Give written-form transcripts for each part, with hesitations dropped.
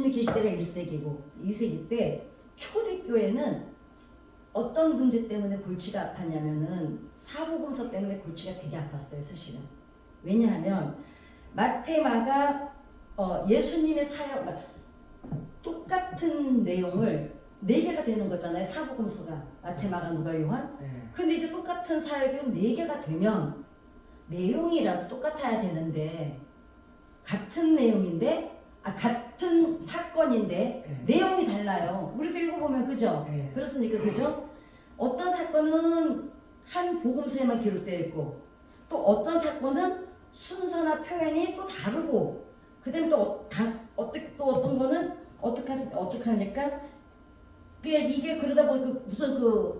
예수님이 계실 때가 1세기고 2세기 때 초대교회는 어떤 문제 때문에 골치가 아팠냐면은 사복음서 때문에 골치가 되게 아팠어요, 사실은. 왜냐하면 마태, 마가 예수님의 사역 똑같은 내용을 4개가 되는 거잖아요. 사복음서가 마태, 마가, 누가, 요한. 근데 이제 똑같은 사역이 4개가 되면 내용이라도 똑같아야 되는데 같은 내용인데 같은 사건인데 내용이 달라요. 우리도 읽어보면 그죠? 그렇습니까? 그죠? 어떤 사건은 한 복음서에만 기록되어 있고 또 어떤 사건은 순서나 표현이 또 다르고 그 다음에 또 어떤 거는 어떻게 하니까 이게 그러다 보니까 무슨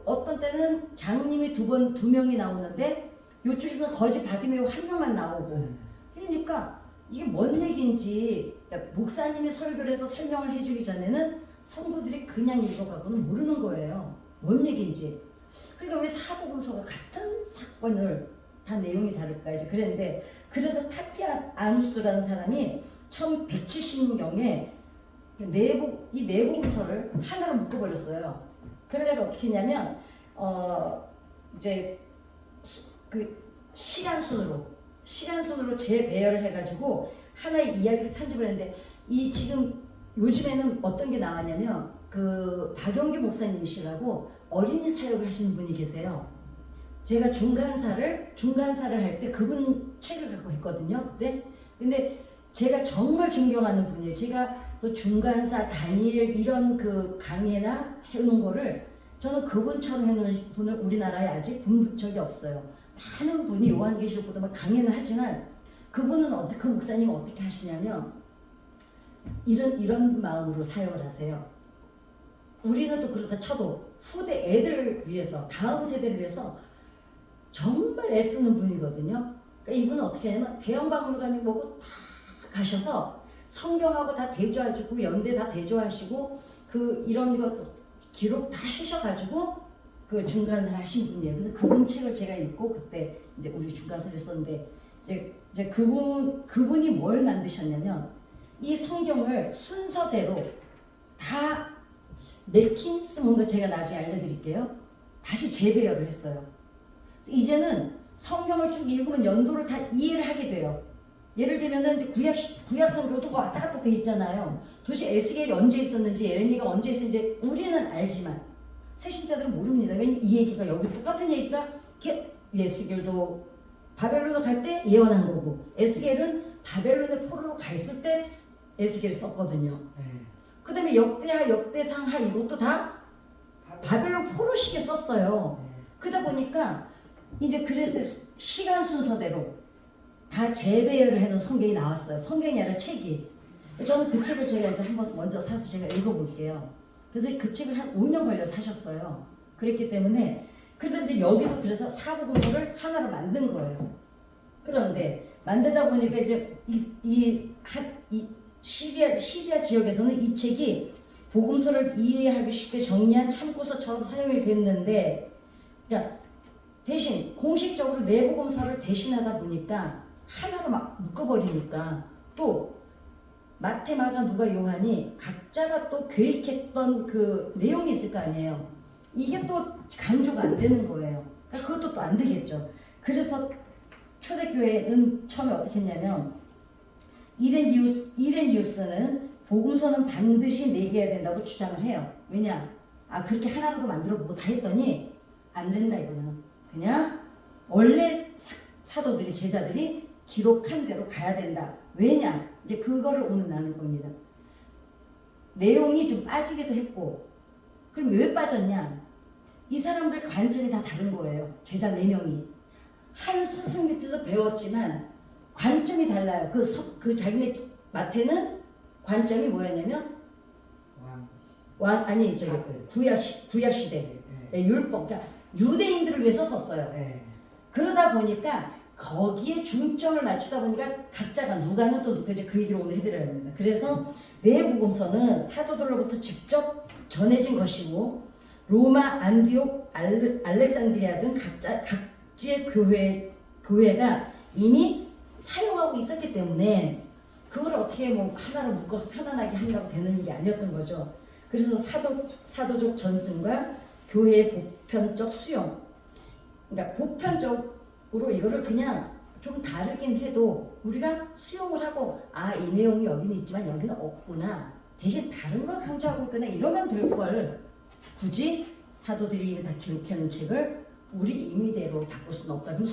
어떤 때는 장님이 2명이 나오는데 요쪽에서는 거짓 바디메오 1명만 나오고 그러니까 이게 뭔 얘기인지 그러니까 목사님이 설교를 해서 설명을 해주기 전에는 성도들이 그냥 읽어가고는 모르는 거예요. 뭔 얘기인지. 그러니까 왜 사복음서가 같은 사건을 다 내용이 다를까 이제 그랬는데 그래서 타티아누스라는 사람이 1170년경에 이 내복음서를 하나로 묶어버렸어요. 그러다가 어떻게 했냐면 이제 그 시간순으로 재배열을 해가지고 하나의 이야기를 편집을 했는데 이 지금 요즘에는 어떤 게 나왔냐면 그 박영규 목사님이시라고 어린이 사역을 하시는 분이 계세요. 제가 중간사를 할 때 그분 책을 갖고 있거든요. 그때 근데 제가 정말 존경하는 분이에요. 제가 그 중간사 다니엘 이런 그 강해나 해놓은 거를 저는 그분처럼 해놓은 분을 우리나라에 아직 본 적이 없어요. 많은 분이 요한계시록보다 막 강해는 하지만 그분은 그 목사님은 어떻게 하시냐면 이런 마음으로 사역을 하세요. 우리는 또 그렇다 쳐도 후대 애들을 위해서 다음 세대를 위해서 정말 애쓰는 분이거든요. 그러니까 이분은 어떻게 하냐면 대형박물관이 뭐고 다 가셔서 성경하고 다 대조하시고 연대 다 대조하시고 그 이런 것 기록 다 하셔가지고 그 중간사를 하신 분이에요. 그래서 그분 책을 제가 읽고 그때 이제 우리 중간사를 썼는데 이제 그분이 뭘 만드셨냐면 이 성경을 순서대로 다 맥킨스 뭔가 제가 나중에 알려드릴게요. 다시 재배열을 했어요. 이제는 성경을 쭉 읽으면 연도를 다 이해를 하게 돼요. 예를 들면은 이제 구약 성경도 왔다 갔다 돼 있잖아요. 도대체 에스겔이 언제 있었는지 예레미야가 언제 있었는지 우리는 알지만 새신자들은 모릅니다. 왜냐면 이 얘기가 여기 똑같은 얘기가 에스겔도 바벨론으로 갈 때 예언한 거고 에스겔은 바벨론의 포로로 가 있을 때 에스겔을 썼거든요. 그 다음에 역대하, 역대상하 이것도 다 바벨론 포로 시기에 썼어요. 그러다 보니까 이제 그래서 시간 순서대로 다 재배열을 해놓은 성경이 나왔어요. 성경이 아니라 책이. 저는 그 책을 제가 이제 한번 먼저 사서 제가 읽어볼게요. 그래서 그 책을 한 5년 걸려서 사셨어요. 그랬기 때문에 그러다 이제 여기도 그래서 사복음서를 하나로 만든 거예요. 그런데 만들다 보니까 이제 이 시리아 지역에서는 이 책이 복음서를 이해하기 쉽게 정리한 참고서처럼 사용이 됐는데, 그러니까 대신 공식적으로 내복음서를 대신하다 보니까 하나로 막 묶어버리니까 또 마태, 마가, 누가, 요한이 각자가 또 계획했던 그 내용이 있을 거 아니에요. 이게 또 강조가 안 되는 거예요. 그러니까 그것도 또 안 되겠죠. 그래서 초대교회는 처음에 어떻게 했냐면 이레니우스는 복음서는 반드시 내게 해야 된다고 주장을 해요. 왜냐? 그렇게 하나로도 만들어보고 다 했더니 안 된다 이거는. 그냥 원래 사도들이 제자들이 기록한 대로 가야 된다. 왜냐? 이제 그거를 오늘 나눌 겁니다. 내용이 좀 빠지기도 했고 그럼 왜 빠졌냐? 이 사람들 관점이 다 다른 거예요. 제자 4명이. 한 스승 밑에서 배웠지만 관점이 달라요. 그 자기네 마태는 관점이 뭐였냐면 구약 시대 율법, 그러니까 유대인들을 위해서 썼어요. 그러다 보니까 거기에 중점을 맞추다 보니까 각자가 누가는 또 그 얘기를 오늘 해드려야 합니다. 그래서 내복음서는 사도들로부터 직접 전해진 것이고 로마, 안디옥, 알렉산드리아 등 각지의 교회가 이미 사용하고 있었기 때문에 그걸 어떻게 뭐 하나로 묶어서 편안하게 한다고 되는 일이 아니었던 거죠. 그래서 사도적 전승과 교회의 보편적 수용, 그러니까 보편적으로 이거를 그냥 좀 다르긴 해도 우리가 수용을 하고 이 내용이 여기는 있지만 여기는 없구나, 대신 다른 걸 강조하고 있거나 이러면 될 걸 굳이 사도들이 이미 다 기록해 놓은 책을 우리 임의대로 바꿀 수는 없다. 그럼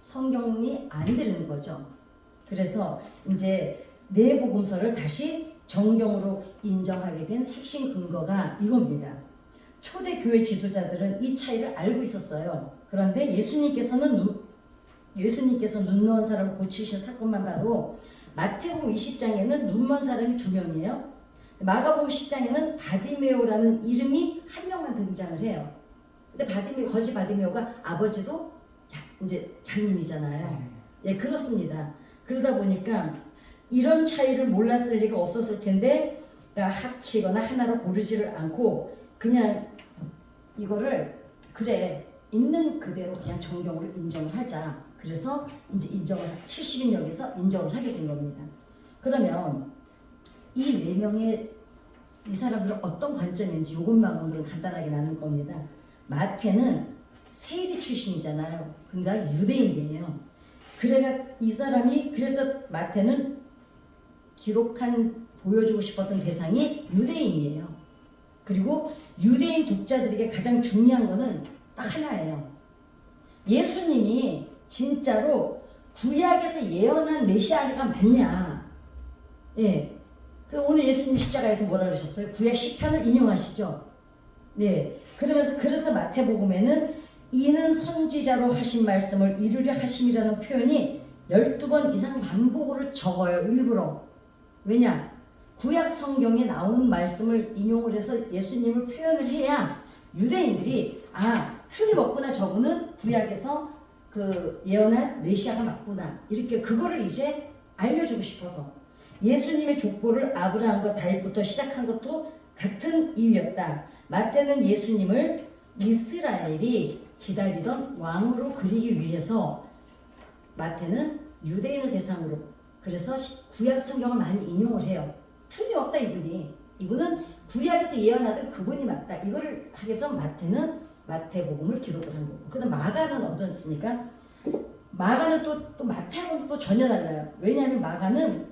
성경이 안 되는 거죠. 그래서 이제 네 복음서를 다시 정경으로 인정하게 된 핵심 근거가 이겁니다. 초대 교회 지도자들은 이 차이를 알고 있었어요. 그런데 예수님께서 눈먼 사람을 고치신 사건만 봐도 마태복음 20장에는 눈먼 사람이 2명이에요. 마가복음 10장에는 바디메오라는 이름이 한 명만 등장을 해요. 근데 거지 바디메오가 아버지도 이제 장님이잖아요. 예, 그렇습니다. 그러다 보니까 이런 차이를 몰랐을 리가 없었을 텐데, 그러니까 합치거나 하나로 고르지를 않고 그냥 이거를 그래 있는 그대로 그냥 정경으로 인정을 하자. 그래서 이제 70인역에서 인정을 하게 된 겁니다. 그러면 이 네 명의 이 사람들은 어떤 관점인지 이것만 오늘은 간단하게 나눌 겁니다. 마태는 세리 출신이잖아요. 그러니까 유대인이에요. 그래서 마태는 보여주고 싶었던 대상이 유대인이에요. 그리고 유대인 독자들에게 가장 중요한 거는 딱 하나예요. 예수님이 진짜로 구약에서 예언한 메시아가 맞냐? 예. 오늘 예수님 십자가에서 뭐라 그러셨어요? 구약 시편을 인용하시죠. 네. 그래서 마태복음에는 이는 선지자로 하신 말씀을 이루려 하심이라는 표현이 12번 이상 반복으로 적어요. 일부러. 왜냐? 구약 성경에 나온 말씀을 인용을 해서 예수님을 표현을 해야 유대인들이 틀림없구나, 저분은 구약에서 그 예언한 메시아가 맞구나, 이렇게 그거를 이제 알려주고 싶어서 예수님의 족보를 아브라함과 다윗부터 시작한 것도 같은 이유였다. 마태는 예수님을 이스라엘이 기다리던 왕으로 그리기 위해서 마태는 유대인을 대상으로, 그래서 구약 성경을 많이 인용을 해요. 틀림없다, 이분은 구약에서 예언하던 그분이 맞다, 이거를 하기 위해서 마태는 마태복음을 기록을 한 거고. 그다음 마가는 어떻습니까? 마가는 또 마태하고는 또 전혀 달라요. 왜냐하면 마가는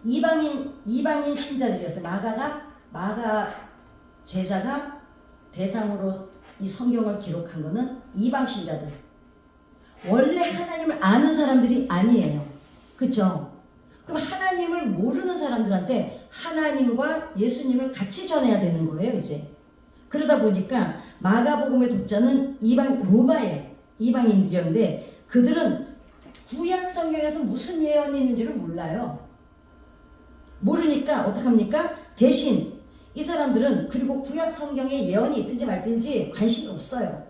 이방인 신자들이었어요. 마가 제자가 대상으로 이 성경을 기록한 거는 이방 신자들, 원래 하나님을 아는 사람들이 아니에요. 그렇죠? 그럼 하나님을 모르는 사람들한테 하나님과 예수님을 같이 전해야 되는 거예요, 이제. 그러다 보니까 마가복음의 독자는 로마의 이방인들이었는데, 그들은 구약 성경에서 무슨 예언이 있는지를 몰라요. 모르니까 어떡합니까? 대신 이 사람들은, 그리고 구약 성경에 예언이 있든지 말든지 관심이 없어요.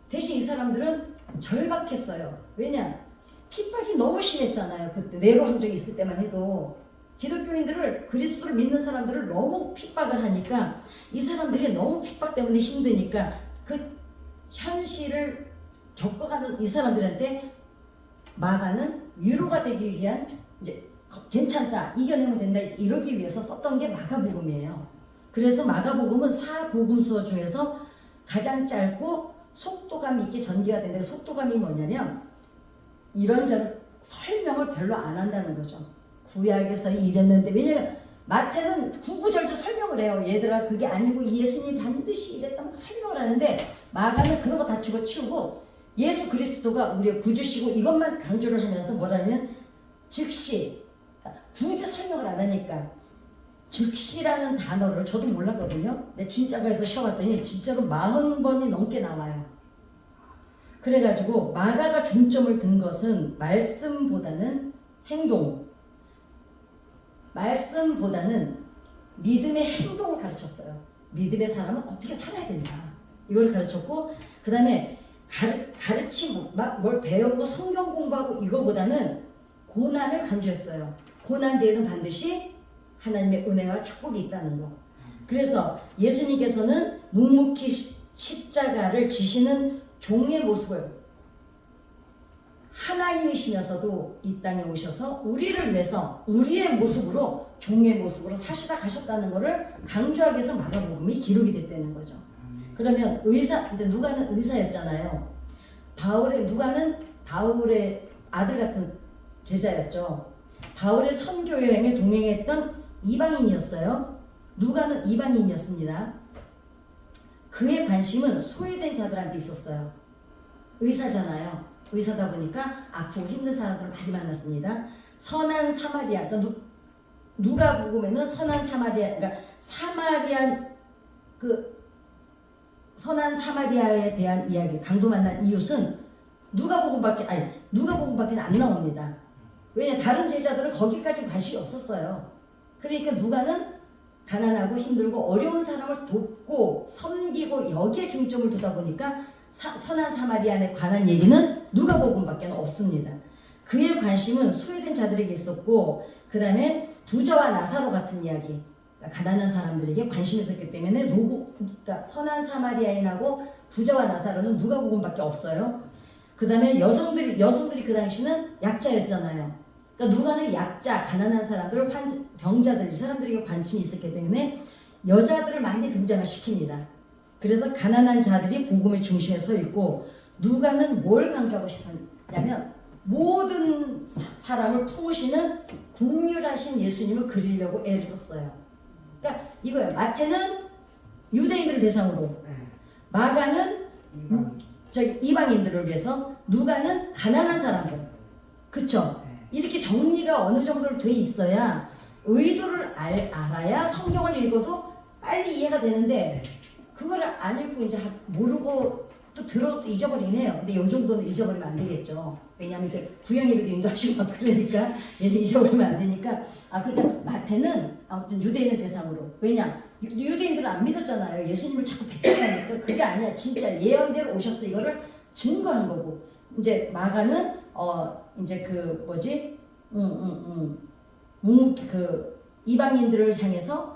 대신 이 사람들은 절박했어요. 왜냐? 핍박이 너무 심했잖아요. 그때 네로 함정이 있을 때만 해도 기독교인들을, 그리스도를 믿는 사람들을 너무 핍박을 하니까 이 사람들이 너무 핍박 때문에 힘드니까 그 현실을 겪어가는 이 사람들한테 마가는 위로가 되기 위한, 이제 괜찮다, 이겨내면 된다, 이러기 위해서 썼던 게 마가복음이에요. 그래서 마가복음은 4복음서 중에서 가장 짧고 속도감 있게 전개가 되는데, 속도감이 뭐냐면 이런저런 설명을 별로 안 한다는 거죠. 구약에서 이랬는데, 왜냐면 마태는 구구절절 설명을 해요. 얘들아, 그게 아니고 예수님이 반드시 이랬다고 설명을 하는데, 마가는 그런 거 다 집어치우고 예수 그리스도가 우리의 구주시고 이것만 강조를 하면서 뭐라면 즉시, 굳이 설명을 안 하니까 즉시라는 단어를 저도 몰랐거든요. 근데 진짜가에서 쉬어봤더니 진짜로 40번이 넘게 나와요. 그래가지고 마가가 중점을 둔 것은 말씀보다는 믿음의 행동을 가르쳤어요. 믿음의 사람은 어떻게 살아야 된다, 이걸 가르쳤고, 그 다음에 가르치고 막 뭘 배우고 성경 공부하고 이거보다는 고난을 강조했어요. 고난 뒤에는 반드시 하나님의 은혜와 축복이 있다는 거. 그래서 예수님께서는 묵묵히 십자가를 지시는 종의 모습을 하나님이시면서도 이 땅에 오셔서 우리를 위해서 우리의 모습으로 종의 모습으로 사시다 가셨다는 것을 강조하기 위해서 마가복음이 기록이 됐다는 거죠. 그러면 이제 누가는 의사였잖아요. 누가는 바울의 아들 같은 제자였죠. 바울의 선교 여행에 동행했던 이방인이었어요. 누가는 이방인이었습니다. 그의 관심은 소외된 자들한테 있었어요. 의사잖아요. 의사다 보니까 아프고 힘든 사람들을 많이 만났습니다. 선한 사마리아, 그러니까 누가복음에는 선한 사마리아, 그러니까 선한 사마리아에 대한 이야기, 강도 만난 이웃은 누가복음밖에 안 나옵니다. 왜냐, 다른 제자들은 거기까지 관심이 없었어요. 그러니까 누가는 가난하고 힘들고 어려운 사람을 돕고 섬기고 여기에 중점을 두다 보니까 선한 사마리아에 관한 얘기는 누가복음밖에 없습니다. 그의 관심은 소외된 자들에게 있었고, 그 다음에 부자와 나사로 같은 이야기, 그러니까 가난한 사람들에게 관심이 있었기 때문에 그러니까 선한 사마리아인하고 부자와 나사로는 누가복음밖에 없어요. 그 다음에 여성들이 그 당시는 약자였잖아요. 그러니까 누가는 약자, 가난한 사람들, 병자들, 이 사람들에게 관심이 있었기 때문에 여자들을 많이 등장을 시킵니다. 그래서 가난한 자들이 복음의 중심에 서 있고, 누가는 뭘 강조하고 싶었냐면 모든 사람을 품으시는 긍휼하신 예수님을 그리려고 애를 썼어요. 그러니까 이거예요. 마태는 유대인들을 대상으로, 마가는 이방인들을 위해서, 누가는 가난한 사람들. 그쵸? 이렇게 정리가 어느 정도로 돼 있어야 의도를 알아야 성경을 읽어도 빨리 이해가 되는데, 그거를 안 읽고 이제 모르고 또 들어도 잊어버리긴 해요. 근데 이 정도는 잊어버리면 안 되겠죠. 왜냐하면 이제 구약예배도 인도하시고 막 그러니까 잊어버리면 안 되니까. 그러니까 마태는 아무튼 유대인을 대상으로. 왜냐, 유대인들은 안 믿었잖아요. 예수님을 자꾸 배척하니까. 그게 아니야. 진짜 예언대로 오셨어. 이거를 증거한 거고. 이제 마가는 이제 이방인들을 향해서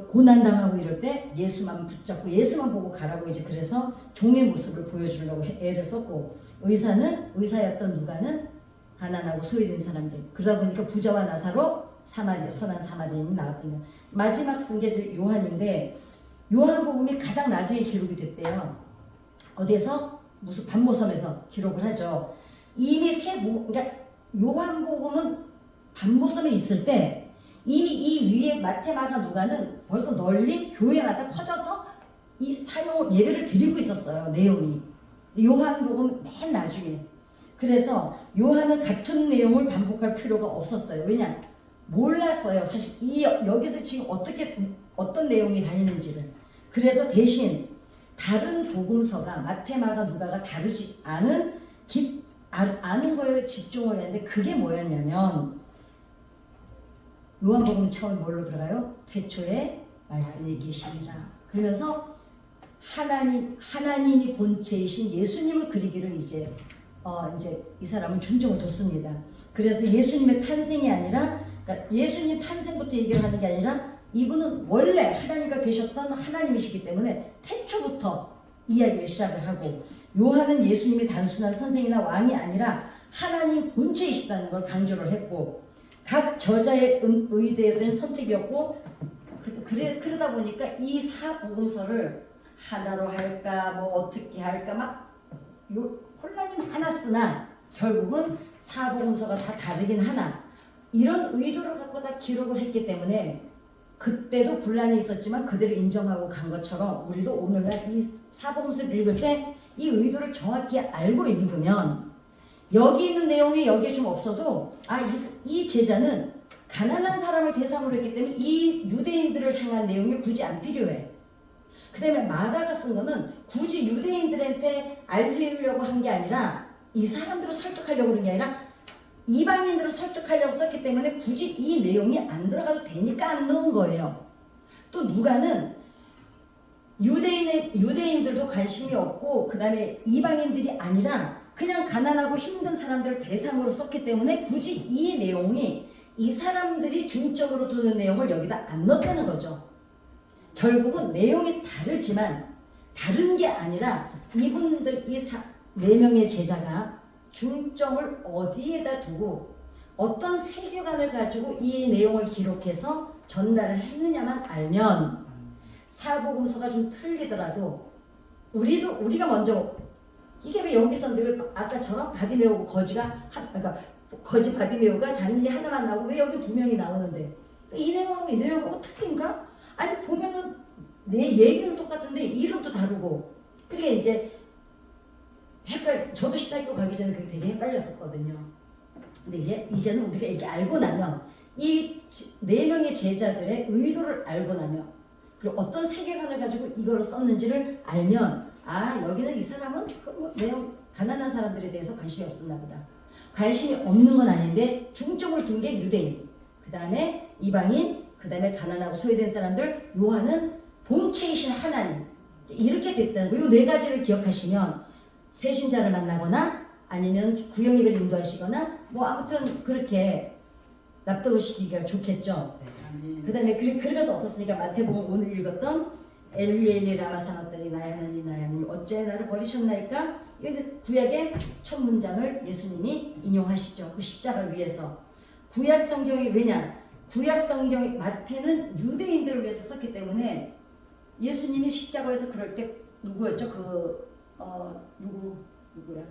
고난 당하고 이럴 때 예수만 붙잡고 예수만 보고 가라고, 이제 그래서 종의 모습을 보여주려고 애를 썼고, 의사였던 누가는 가난하고 소외된 사람들. 그러다 보니까 부자와 나사로 선한 사마리아인이 나왔다면, 마지막 쓴 게 요한인데, 요한복음이 가장 나중에 기록이 됐대요. 어디에서? 무슨 반모섬에서 기록을 하죠. 이미 그러니까 요한복음은 반모섬에 있을 때 이미 이 위에 마태, 마가, 누가는 벌써 널리 교회마다 퍼져서 이 예배를 드리고 있었어요. 내용이. 요한복음 맨 나중에. 그래서 요한은 같은 내용을 반복할 필요가 없었어요. 왜냐? 몰랐어요. 사실 여기서 지금 어떤 내용이 다니는지를. 그래서 대신 다른 복음서가 마태, 마가, 누가가 다루지 않은 아는 거에 집중을 했는데, 그게 뭐였냐면, 요한복음 처음 뭘로 들어가요? 태초에 말씀이 계시니라. 그러면서 하나님이 본체이신 예수님을 그리기를 이제 이 사람은 중점을 뒀습니다. 그래서 예수님의 탄생이 아니라, 그러니까 예수님 탄생부터 얘기를 하는 게 아니라, 이분은 원래 하나님과 계셨던 하나님이시기 때문에 태초부터 이야기를 시작을 하고, 요한은 예수님이 단순한 선생이나 왕이 아니라 하나님 본체이시다는 걸 강조를 했고, 각 저자의 의대된 선택이었고, 그러다 보니까 이 사복음서를 하나로 할까 뭐 어떻게 할까 막 혼란이 많았으나 결국은 사복음서가 다 다르긴 하나, 이런 의도를 갖고 다 기록을 했기 때문에 그때도 분란이 있었지만 그대로 인정하고 간 것처럼, 우리도 오늘날 이 사복음서를 읽을 때 이 의도를 정확히 알고 읽으면, 여기 있는 내용이 여기에 좀 없어도 이 제자는 가난한 사람을 대상으로 했기 때문에 이 유대인들을 향한 내용이 굳이 안 필요해. 그 다음에 마가가 쓴 거는 굳이 유대인들한테 알리려고 한 게 아니라, 이 사람들을 설득하려고 그런 게 아니라 이방인들을 설득하려고 썼기 때문에 굳이 이 내용이 안 들어가도 되니까 안 넣은 거예요. 또 누가는 유대인들도 관심이 없고, 그 다음에 이방인들이 아니라 그냥 가난하고 힘든 사람들을 대상으로 썼기 때문에 굳이 이 내용이 이 사람들이 중점으로 두는 내용을 여기다 안 넣었다는 거죠. 결국은 내용이 다르지만, 다른 게 아니라 이분들 네 명의 제자가 중점을 어디에다 두고 어떤 세계관을 가지고 이 내용을 기록해서 전달을 했느냐만 알면 사복음서가 좀 틀리더라도 우리가 먼저 이게 왜 여기 있었는데 왜 아까처럼 바디메오고 그러니까 거지 바디메오가 장님이 하나만 나오고 왜 여기 두 명이 나오는데 이 내용하고 이 내용하고 틀린가? 아니 보면은 내 얘기는 똑같은데 이름도 다르고 그러니까 이제 저도 신학교 가기 전에 그게 되게 헷갈렸었거든요. 근데 이제는 우리가 이렇게 알고 나면 이 네 명의 제자들의 의도를 알고 나면 그리고 어떤 세계관을 가지고 이거를 썼는지를 알면 여기는 이 사람은 뭐 내용 가난한 사람들에 대해서 관심이 없었나 보다. 관심이 없는 건 아닌데 중점을 둔 게 유대인, 그 다음에 이방인, 그 다음에 가난하고 소외된 사람들, 요한은 본체이신 하나님 이렇게 됐다는 거. 요 네 가지를 기억하시면 새신자를 만나거나 아니면 구영예배를 인도하시거나 뭐 아무튼 그렇게 납득을 시키기가 좋겠죠. 그 다음에 그러면서 어떻습니까? 마태복음 오늘 읽었던 엘리 라마 사마다니 나의 하나님 어째 나를 버리셨나이까? 이게 구약의 첫 문장을 예수님이 인용하시죠. 그 십자가 위에서. 구약 성경이 왜냐? 구약 성경이 마태는 유대인들을 위해서 썼기 때문에 예수님이 십자가에서 그럴 때 누구였죠? 누구야?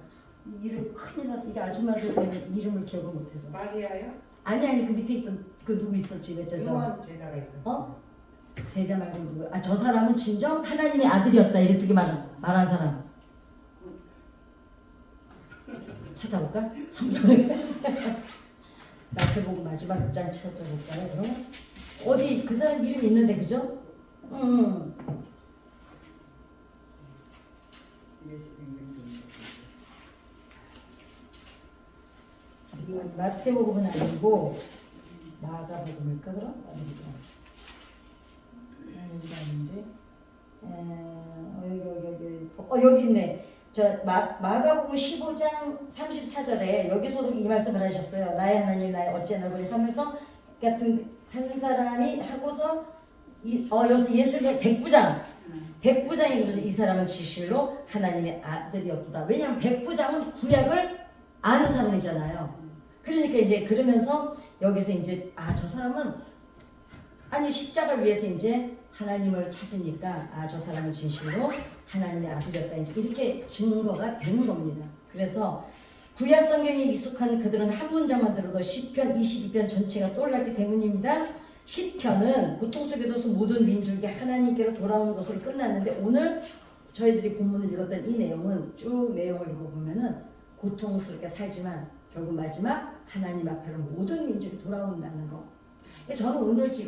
이름 큰일 났어. 이게 아줌마들 때문에 이름을 기억을 못해서. 마리아요? 아니 그 밑에 있던 그 누구 있었지? 요한 제자가 있었어. 제자 말고 누구? 저 사람은 진정 하나님의 아들이었다 이랬더니 말한 사람. 찾아볼까? 성경을. 마태복음 마지막 장 찾아볼까요? 그럼 어디 그 사람 이름 있는데 그죠? 마태복음은 아니고 마가복음일까 그럼? 여기 있네. 마가복음 15장 34절에 여기서도 이 말씀을 하셨어요. 나의 하나님 나의 어찌 나를 하면서 같은 한 사람이 하고서 예수의 백부장이 그러죠. 이 사람은 진실로 하나님의 아들이었다. 왜냐하면 백부장은 구약을 아는 사람이잖아요. 그러니까 이제 그러면서 여기서 이제 저 사람은 십자가 위에서 이제 하나님을 찾으니까 저 사람은 진실로 하나님의 아들이었다. 이제 이렇게 증거가 되는 겁니다. 그래서 구약 성경에 익숙한 그들은 한 문장만 들어도 시편 22편 전체가 떠올랐기 때문입니다. 시편은 고통 속에서 모든 민족이 하나님께로 돌아오는 것으로 끝났는데 오늘 저희들이 본문을 읽었던 이 내용은 쭉 내용을 읽어보면은 고통스럽게 살지만 결국 마지막 하나님 앞에로 모든 민족이 돌아온다는 거. 저는 오늘 지금